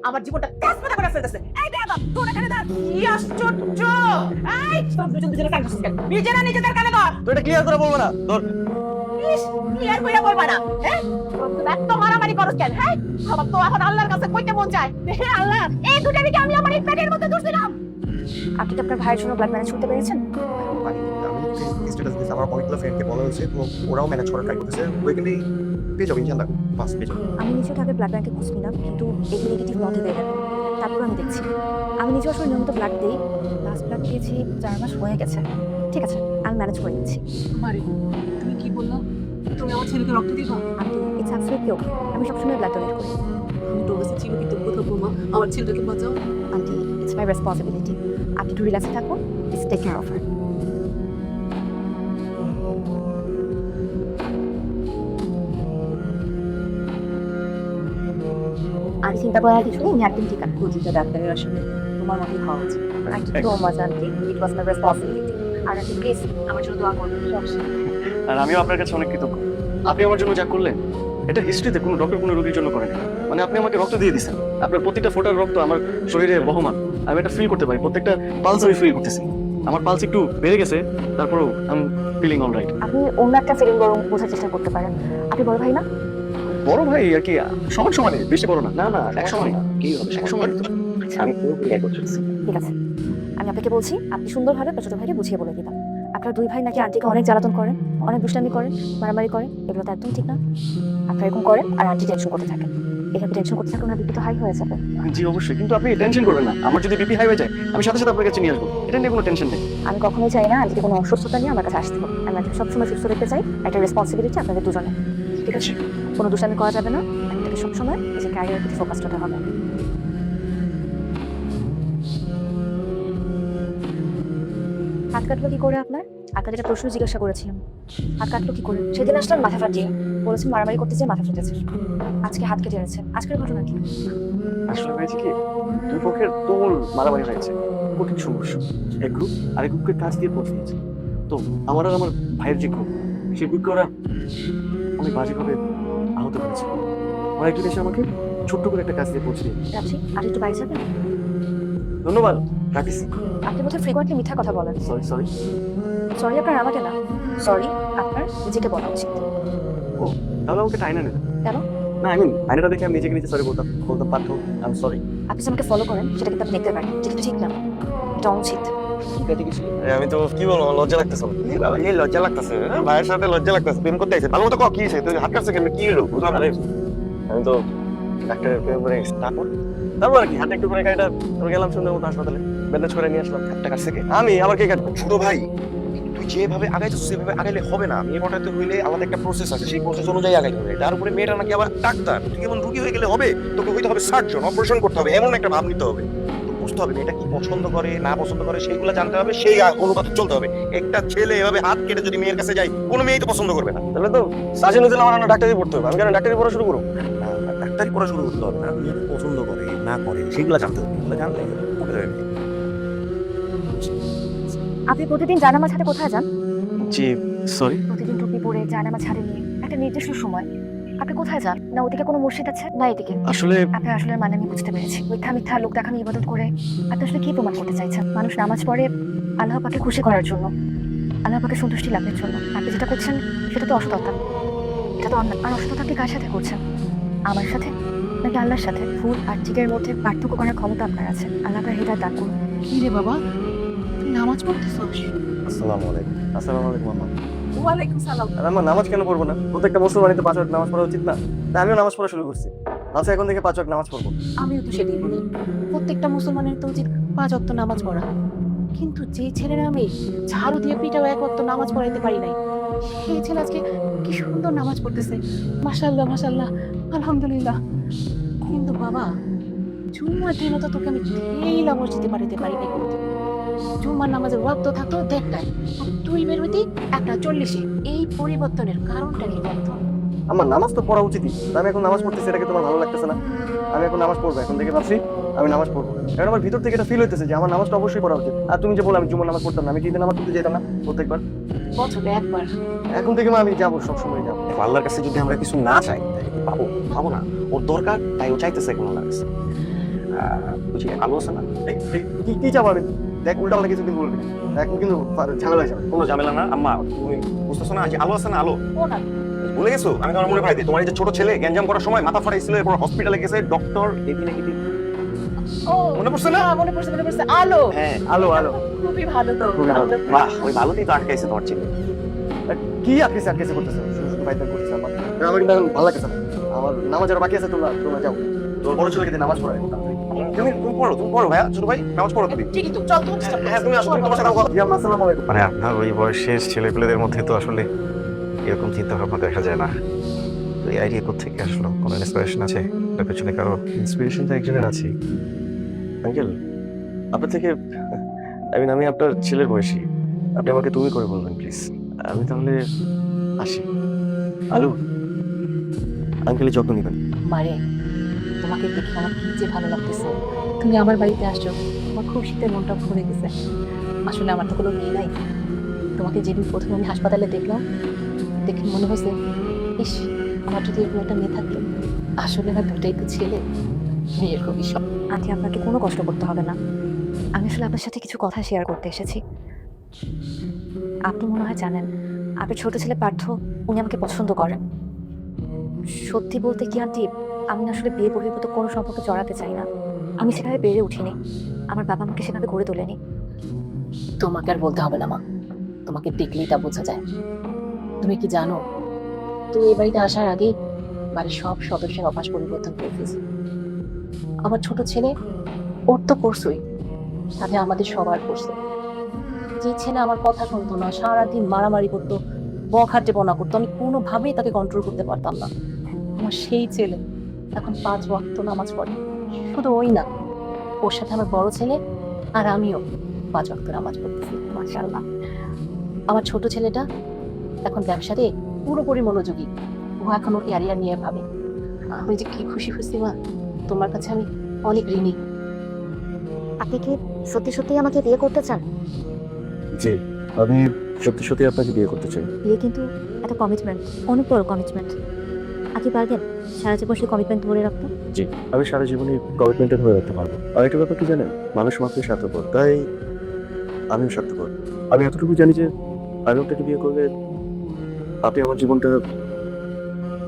আমার জীবনটা তেজপাতা করে ফেলতেছে। এই দাদা তোর এখানে দাঁড়া। কি আশ্চর্য! এই তোর দুজন দুজনের কান ধরছিস কেন? নিজেরা নিজেদের কানে ধর। তো এটা ক্লিয়ার করে বলবো না ধর। ইস, ক্লিয়ার কইরা বলবা না, হ্যাঁ? তুই এত মারামারি করছ কেন, হ্যাঁ? আমার তো এখন আল্লাহর কাছে কইতে মন চায়। হে আল্লাহ, এই দুটাকে আমি আমার এই পেটের মধ্যে ধরছিলাম। আপনি কি আপনার ভাইয়ের জন্য ব্লাড ম্যানেজ করতে পেরেছেন? আমি স্ট্যাটাস দিয়েছি, আমার অনেকগুলো ফ্রেন্ডকে বলা হয়েছে এবং ওরাও ম্যানেজ করার ট্রাই করতেছে। ওইখানেই পেয়ে যাবো ইনশাল্লাহ, ফার্স্ট পেয়ে যাবো। আমি নিজেও তাকে ব্লাড ব্যাংকে খোঁজ নিলাম, কিন্তু এটি নেগেটিভ নথে দেয় তারপর আমি দেখছি আমি নিজেও আসলে নিয়মিত ব্লাড দিই। লাস্ট ব্লাড দিয়েছি 4 মাস হয়ে গেছে। ঠিক আছে, আমি ম্যানেজ করে নিচ্ছি। মারি, তুমি কি বললা? তুমি আমার ছেলেকে রক্ত দিবা? আন্টি, ইটস অ্যাবসলিউটলি ওকে। আমি সবসময় ব্লাড ডোনেট করি। আমি তোর কাছে চিরকৃতজ্ঞ থাকবো মা, আমার ছেলেটাকে বাঁচাও। Aunty, it's my responsibility. আপনি একটু রিল্যাক্সে থাকুন, please take care of her. আর চিন্তা করার কিছু নেই, আমি একদম ঠিক আছে। প্রতিটা ডাক্তারের আসলে তোমার মতোই হওয়া উচিত। Thank you so much aunty, it was my responsibility. আর আন্টি প্লিজ আমার জন্য দোয়া করবেন। আর আমিও আপনার কাছে অনেক কৃতজ্ঞ। আপনি আমার জন্য যা করলেন এটা হিস্ট্রিতে কোনো ডক্টর কোনো রোগীর জন্য করেন। মানে আপনি আমাকে রক্ত দিয়ে দিয়েছেন, আপনার প্রতিটা ফোটার রক্ত আমার শরীরে বহমান। আমি এটা ফিল করতে পারি, প্রত্যেকটা পালস আমি ফিল করতেছি। আমার পালস একটু বেড়ে গেছে, তারপরেও I am feeling all right. আপনি অন্য একটা ফিলিং বরং বোঝার চেষ্টা করতে পারেন। আপনি বড় ভাই না? বড় ভাই আর কি, সমান সমানে, বেশি বড় না। না না, এক সময় না। কি হবে এক সময় তো আমি পুরো এক করতেছি। ঠিক আছে, আমি আপনাকে বলছি, আপনি সুন্দরভাবে আপনার ছোট ভাইকে বুঝিয়ে বলে দিলাম। আপনার 2 ভাই নাকি আন্টিকে অনেক জ্বালাতন করেন, অনেক দুষ্টামি করেন, মারামারি করেন। এগুলো তো একদম ঠিক না। আপনারা এরকম করেন আর আন্টি টেনশন করতে থাকেন। এভাবে টেনশন করতে থাকলে ওনার বিপি তো হাই হয়ে যাবে। জি অবশ্যই, কিন্তু আপনি টেনশন করবেন না। আমার যদি বিপি হাই হয়ে যায় আমি সাথে সাথে আপনার কাছে নিয়ে আসবো, এটা নিয়ে কোনো টেনশন নেই। আমি কখনোই চাই না আন্টিকে কোনো অসুস্থতা নিয়ে আমার কাছে আসতে হবে। আমি আন্টিকে সবসময় সুস্থ দেখতে চাই। একটা রেসপন্সিবিলিটি আপনাদের দুজনে। ঠিক আছে, কোনো দুষ্টামি করা যাবে না। আপনাকে সবসময় নিজের ক্যারিয়ারের প্রতি ফোকাস হতে হবে। হাত কাটলো কি করে আপনার? আপনার যেটা প্রশ্ন জিজ্ঞাসা করেছিলাম, হাত কাটলো কি করে? সেদিন আসলাম মাথা ফাটিয়ে, বলেছেন মারামারি করতে যেয়ে মাথা ফেটেছে। আজকে হাত কেটে এনেছে। আজকের ঘটনা কি? আসলে হয়েছে কি, দুই পক্ষের তুমুল মারামারি হয়েছে, কঠিন সংঘর্ষ। এক গ্রুপ আরেক গ্রুপকে কাজ দিয়ে পৌঁছে দিয়েছে। তো আমার আর আমার ভাইয়ের যে গ্রুপ, সেই গ্রুপকে ওরা অনেক বাজেভাবে আহত করেছে। ওরা একজন এসে আমাকে ছোট্ট করে একটা কাজ দিয়ে পৌঁছে দিয়েছে। রাখছি, আর একটু বাইরে যাবেন? ধন্যবাদ, রাখিস। আপনি বোধহয় ফ্রিকোয়েন্টলি মিথ্যা কথা বলেন। Sorry sorry. সরি আপনার আমাকে না, সরি আপনার নিজেকে বলা উচিত। ও, তাহলে আমাকে টাইনা নেন। কেন? না আই মিন আইনাটা দেখে আমি নিজেকে নিজে সরি বলতাম পারতো। I am sorry. আপনি যে আমাকে ফলো করেন সেটা কিন্তু আপনি দেখতে পারেন, যেটা কিন্তু ঠিক না, এটা অনুচিত। আমি তো কি বলবো, লজ্জা লাগতেছে। এই লজ্জা লাগতেছে, ভাইয়ের সাথে লজ্জা লাগতেছে। প্রেম করতে আইছে, ভালো মতো ক কি হইছে? তুই হাত কাটছে কেন? কি হলো? আরে, আমি তো ডাক্তারের প্রেমে পড়ে গেছি। তারপর আর কি, হাতে একটু করে গাড়িটা গেলাম সুন্দর মতো হাসপাতালে, ব্যান্ডেজ করে নিয়ে আসলাম। হাতটা কাটছে কে? আমি আবার কে কাটবো? ছোট ভাই, তুই যেভাবে আগাইছিস সেভাবে আগাইলে হবে না। মেয়ে পটাতে হইলে আলাদা একটা প্রসেস আছে, সেই প্রসেস অনুযায়ী আগাইতে হবে। তার উপরে মেয়েটা নাকি আবার ডাক্তার, তুই কেমন রুগী হয়ে গেলে হবে? তোকে হইতে হবে সার্জন, অপারেশন করতে হবে, এমন একটা ভাব নিতে হবে। তো বুঝতে হবে মেয়েটা কি পছন্দ করে না পছন্দ করে, সেইগুলো জানতে হবে, সেই অনুপাতে চলতে হবে। একটা ছেলে এভাবে হাত কেটে যদি মেয়ের কাছে যায়, কোনো মেয়েই তো পছন্দ করবে না। তাহলে তো সার্জেন হতে আমার ডাক্তারি পড়তে হবে। আমি কেন ডাক্তারি পড়া শুরু করবো? না, ডাক্তারি পড়া শুরু করতে হবে না, মেয়ে পছন্দ করে না করে সেইগুলো জানতে হবে। এগুলো জানলে হবে না। আপনি প্রতিদিন জানামাজ হাতে কোথায় যান? জি সরি। প্রতিদিন টুপি পরে জানামাজ হাতে নিয়ে একটা নির্দিষ্ট সময় আপনি কোথায় যান? না ওদিকে কোনো মসজিদ আছে, না এদিকে? আসলে আপনার আসলে মানে আমি বুঝতে পেরেছি। মিথ্যা মিথ্যা লোক দেখানো ইবাদত করে আপনি আসলে কি প্রমাণ করতে চাইছেন? মানুষ নামাজ পড়ে আল্লাহ পাকে খুশি করার জন্য, আল্লাহ পাকে সন্তুষ্টি লাভের জন্য। আপনি যেটা করছেন সেটা তো অসততা, এটা তো অন্যায়। আর অসততা আপনি কার সাথে করছেন? আমার সাথে নাকি আল্লাহর সাথে? ফুল আর চিকের মধ্যে পার্থক্য করার ক্ষমতা আপনার আছে। আল্লাহ আপনার হৃদয় দান করুন। কি রে বাবা, তুই নামাজ পড়তেছিস? আসসালামু আলাইকুম। আসসালামু আলাইকুম আম্মা। ওয়ালাইকুম সালাম। আর আমার নামাজ কেন পড়বো না? প্রত্যেকটা মুসলমানই তো 5 ওয়াক্ত নামাজ পড়া উচিত না? তাই আমিও নামাজ পড়া শুরু করছি। আচ্ছা, এখন থেকে 5 ওয়াক্ত নামাজ পড়বো। আমিও তো সেটাই বলি, প্রত্যেকটা মুসলমানের তো উচিত 5 ওয়াক্ত নামাজ পড়া। কিন্তু যে ছেলেরা আমি ঝাড়ু দিয়ে পিটাও 1 ওয়াক্ত নামাজ পড়াইতে পারি নাই, সেই ছেলে আজকে কি সুন্দর নামাজ পড়তেছে। মাশাআল্লাহ মাশাআল্লাহ, আলহামদুলিল্লাহ। কিন্তু বাবা, জুম্মার দিনও তো তোকে আমি ঠেলা মসজিদে পাঠাতে পারি নাই কোনোদিন। জুম্মার নামাজের ওয়াক্ত থাকতো 1:30টায়, তুই বের হইতি 1:40-এ। এই পরিবর্তনের কারণটা কি বলতো? আমার নামাজ তো পড়া উচিতই। আমি এখন নামাজ পড়তেছি, এটাকে তোমার ভালো লাগতেছে না? আমি এখন নামাজ পড়বো, এখন থেকে ভাবছি আমি নামাজ পড়বো। কারণ আমার ভিতর থেকে এটা ফিল হইতেছে যে আমার নামাজটা অবশ্যই পড়া উচিত। আর তুমি যে বলে আমি জুমার নামাজ পড়তাম না, আমি কি ঈদের নামাজ পড়তে যেতাম না প্রত্যেকবার? বছরে একবার। এখন থেকে আমি যাবো, সবসময় যাবো। দেখো, আল্লাহর কাছে যদি আমরা কিছু না চাই তাহলে কি পাবো? পাবো না। ওর দরকার, তাই ও চাইতেছে এখন আল্লাহর কাছে। বুঝি আলো আছে না? কি চাপাবেন? দেখ উল্টা পাল্টা কিছু কিন্তু বলবি না। দেখ কিন্তু ঝামেলা হয়ে যাবে। কোনো ঝামেলা না আম্মা, তুমি বুঝতেছো না যে আলো আছে না আলো? ও না ভুলে গেছো? আমি তোমার মনে ভাই দিই, তোমার এই যে ছোট ছেলে গ্যাঞ্জাম করার সময় মাথা ফাটাইছিল, এরপর হসপিটালে গেছে, ডক্টর এপি নেগেটিভ। ও মনে পড়ছে না? মনে পড়ছে আলো হ্যাঁ, আলো আলো খুবই ভালো তো খুবই ভালো। বাহ, ওই ভালোতেই তো আটকাইছে তোমার ছেলে। কি আটকেছে করতেছে? শুধু ফাইটার করতেছে আমার কিন্তু এখন ভালো লাগতেছে না। আমার নামাজ আরো বাকি আছে, তোমরা যাও। তোর বড় ছেলেকে দিয়ে নামাজ পড়াই। তুমি পড়ো ভাইয়া, ছোট ভাই নামাজ পড়ো তুমি। ঠিকই তো চল তুমি হ্যাঁ, তুমি আসো, তুমি তোমার সাথে কথা। জি আম্মা, আসসালামু আলাইকুম। মানে আপনার ওই বয়সের ছেলেপেলেদের মধ্যে তো আসলে এরকম চিন্তা ভাবনা দেখা যায় না। তো এই আইডিয়া কোথেকে আসলো? কোনো ইন্সপিরেশন আছে এটার পেছনে কারো? ইন্সপিরেশন তো একজনের আছে। আঙ্কেল, আপনার থেকে আমি আপনার ছেলের বয়সী। আপনি আমাকে তুমি করে বলবেন প্লিজ। আমি তাহলে আসি। আলু, আঙ্কেলের যত্ন নেবেন। মারে তোমাকে দেখে আমার কি যে ভালো লাগতেছে। তুমি আমার বাড়িতে আসছো, আমার খুশিতে মনটা ভরে গেছে। আসলে আমার তো কোনো মেয়ে নাই। তোমাকে যেদিন প্রথমে আমি হাসপাতালে দেখলাম, দেখে মনে হয়েছে ইস, আমার যদি এরকম একটা মেয়ে থাকতো। আসলে আমার দুটাই তো ছেলে, মেয়ের খুবই শখ। আন্টি আপনাকে কোনো কষ্ট করতে হবে না। আমি আসলে আপনার সাথে কিছু কথা শেয়ার করতে এসেছি। আপনি মনে হয় জানেন আপনার ছোট ছেলে পার্থ, উনি আমাকে পছন্দ করেন। সত্যি বলতে কি আন্টি, আমি না আসলে বিয়ে বহির্ভূত কোনো সম্পর্কে জড়াতে চাই না। আমি সেভাবে বেড়ে উঠিনি, আমার বাবা আমাকে সেভাবে গড়ে তোলেনি। তোমাকে আর বলতে হবে না মা, তোমাকে দেখলেই তা বোঝা যায়। তুমি কি জানো, তুমি এই বাড়িতে আসার আগে বাড়ির সব সদস্যের অভ্যাস পরিবর্তন করে ফেলছে। আমার ছোট ছেলে, ওর তো করছই, সাথে আমাদের সবার করছে। যে ছেলে আমার কথা শুনতো না, সারাদিন মারামারি করতো, বখাটে বনা করতো, আমি কোনোভাবেই তাকে কন্ট্রোল করতে পারতাম না। আমার সেই ছেলে এখন 5 ওয়াক্ত নামাজ পড়ে। শুধু ওই না, ওর সাথে আমার বড় ছেলে আর আমিও 5 ওয়াক্ত নামাজ পড়তেছি। মাশাআল্লাহ। আমার ছোট ছেলেটা এখন ব্যবসাতে পুরোপুরি মনোযোগী। ও এখন ওর ক্যারিয়ার নিয়ে ভাবে। আমি যে কি খুশি হয়েছি মা, তোমার কাছে আমি অনেক ঋণী। আপনি কি সত্যি সত্যি আমাকে বিয়ে করতে চান? জি, আমি সত্যি সত্যি আপনাকে বিয়ে করতে চাই। বিয়ে কিন্তু একটা কমিটমেন্ট, অনেক বড় কমিটমেন্ট। আপনি পারবেন সারা জীবন সেই কমিটমেন্ট ধরে রাখতে? জি, আমি সারা জীবনই কমিটমেন্টে ধরে রাখতে পারবো। আর একটা ব্যাপার কি জানেন, মানুষ মাত্রই স্বার্থপর, তাই আমিও স্বার্থপর। আমি এতটুকু জানি যে আমি আপনাকে বিয়ে করলে আপনি আমার জীবনটা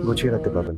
গুছিয়ে রাখতে পারবেন।